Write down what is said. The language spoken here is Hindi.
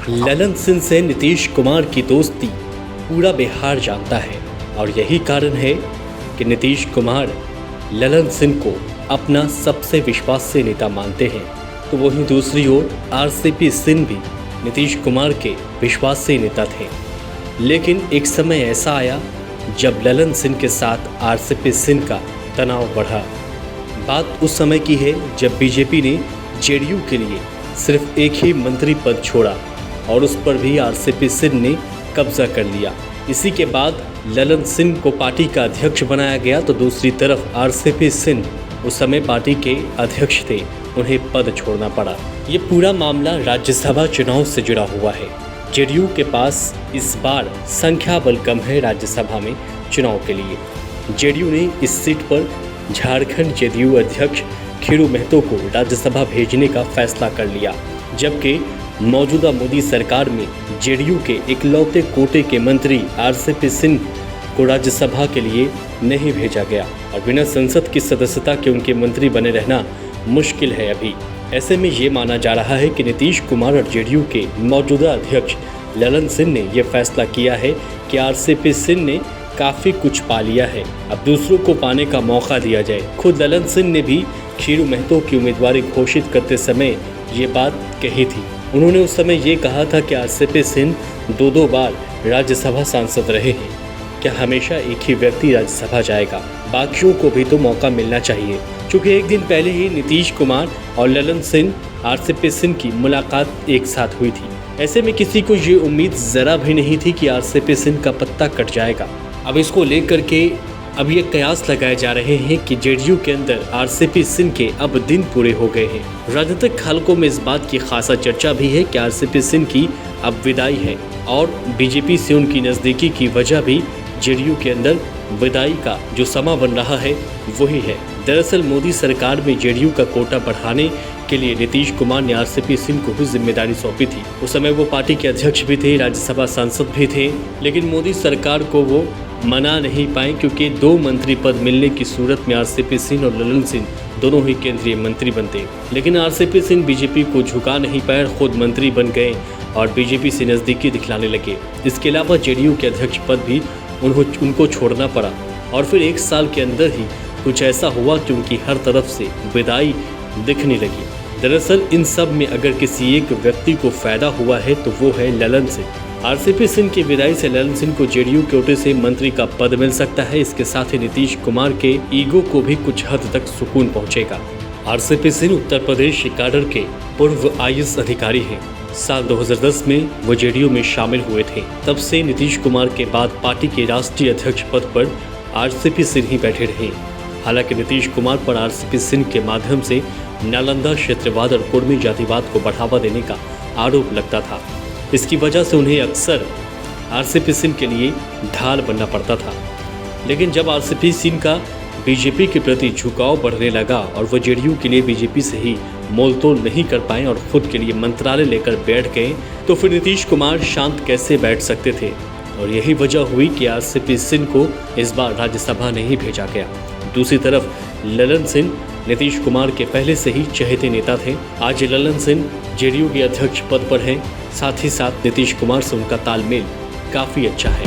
ललन सिंह से नीतीश कुमार की दोस्ती पूरा बिहार जानता है और यही कारण है कि नीतीश कुमार ललन सिंह को अपना सबसे विश्वासी नेता मानते हैं। तो वहीं दूसरी ओर आरसीपी सिंह भी नीतीश कुमार के विश्वासी नेता थे। लेकिन एक समय ऐसा आया जब ललन सिंह के साथ आरसीपी सिंह का तनाव बढ़ा। बात उस समय की है जब बीजेपी ने जेडीयू के लिए सिर्फ एक ही मंत्री पद छोड़ा और उस पर भी आरसीपी सिंह ने कब्जा कर लिया। इसी के बाद ललन सिंह को पार्टी का अध्यक्ष बनाया गया, तो दूसरी तरफ आरसीपी सिंह उस समय पार्टी के अध्यक्ष थे, उन्हें पद छोड़ना पड़ा। ये पूरा मामला राज्यसभा चुनाव से जुड़ा हुआ है। जेडीयू के पास इस बार संख्या बल कम है राज्यसभा में चुनाव के लिए। जेडीयू ने इस सीट पर झारखंड जेडीयू अध्यक्ष खीरू महतो को राज्यसभा भेजने का फैसला कर लिया, जबकि मौजूदा मोदी सरकार में जेडीयू के इकलौते कोटे के मंत्री आरसीपी सिंह को राज्यसभा के लिए नहीं भेजा गया और बिना संसद की सदस्यता के उनके मंत्री बने रहना मुश्किल है अभी। ऐसे में ये माना जा रहा है कि नीतीश कुमार और जेडीयू के मौजूदा अध्यक्ष ललन सिंह ने यह फैसला किया है कि आरसीपी सिंह ने काफ़ी कुछ पा लिया है, अब दूसरों को पाने का मौका दिया जाए। खुद ललन सिंह ने भी खीरू महतो की उम्मीदवारी घोषित करते समय ये बात कही थी। उन्होंने उस समय ये कहा था कि आरसीपी सिंह दो बार राज्यसभा सांसद रहे हैं, क्या हमेशा एक ही व्यक्ति राज्यसभा जाएगा? बाकियों को भी तो मौका मिलना चाहिए। चूँकि एक दिन पहले ही नीतीश कुमार और ललन सिंह आरसीपी सिंह की मुलाकात एक साथ हुई थी। ऐसे में किसी को ये उम्मीद ज़रा भी नहीं थी कि आरसीपी सिंह का पत्ता कट जाएगा। अब इसको लेकर के अब ये कयास लगाए जा रहे हैं कि जेडीयू के अंदर आरसीपी सिंह के अब दिन पूरे हो गए हैं। राजनीतिक हलकों में इस बात की खासा चर्चा भी है कि आरसीपी सिंह की अब विदाई है और बीजेपी से उनकी नज़दीकी की वजह भी जेडीयू के अंदर विदाई का जो समा बन रहा है वही है। दरअसल मोदी सरकार में जेडीयू का कोटा बढ़ाने के लिए नीतीश कुमार ने आरसीपी सिंह को भी जिम्मेदारी सौंपी थी। उस समय वो पार्टी के अध्यक्ष भी थे, राज्यसभा सांसद भी थे, लेकिन मोदी सरकार को वो मना नहीं पाए क्योंकि 2 मंत्री पद मिलने की सूरत में आरसीपी सिंह और ललन सिंह दोनों ही केंद्रीय मंत्री बनते। लेकिन आरसीपी सिंह बीजेपी को झुका नहीं पाए, खुद मंत्री बन गए और बीजेपी से नज़दीकी दिखलाने लगे। इसके अलावा जेडीयू के अध्यक्ष पद भी उनको छोड़ना पड़ा और फिर 1 साल के अंदर ही कुछ ऐसा हुआ कि उनकी हर तरफ से विदाई दिखने लगी। दरअसल इन सब में अगर किसी एक व्यक्ति को फायदा हुआ है तो वो है ललन सिंह। आरसीपी सिंह की विदाई से ललन सिंह को जेडीयू कोटे से मंत्री का पद मिल सकता है। इसके साथ ही नीतीश कुमार के ईगो को भी कुछ हद तक सुकून पहुंचेगा। आरसीपी सिंह उत्तर प्रदेश कैडर के पूर्व आईएएस अधिकारी हैं। साल 2010 में वो जेडीयू में शामिल हुए थे। तब से नीतीश कुमार के बाद पार्टी के राष्ट्रीय अध्यक्ष पद पर आरसीपी सिंह ही बैठे रहे। हालांकि नीतीश कुमार पर आरसीपी सिंह के माध्यम से नालंदा क्षेत्रवाद और कुर्मी जातिवाद को बढ़ावा देने का आरोप लगता था। इसकी वजह से उन्हें अक्सर आरसीपी सिंह के लिए ढाल बनना पड़ता था। लेकिन जब आरसीपी सिंह का बीजेपी के प्रति झुकाव बढ़ने लगा और वो जेडीयू के लिए बीजेपी से ही मोलतोल नहीं कर पाए और खुद के लिए मंत्रालय लेकर बैठ गए, तो फिर नीतीश कुमार शांत कैसे बैठ सकते थे। और यही वजह हुई कि आरसीपी सिंह को इस बार राज्यसभा नहीं भेजा गया। दूसरी तरफ ललन सिंह नीतीश कुमार के पहले से ही चहेते नेता थे। आज ललन सिंह जेडीयू के अध्यक्ष पद पर हैं, साथ ही साथ नीतीश कुमार से उनका तालमेल काफ़ी अच्छा है।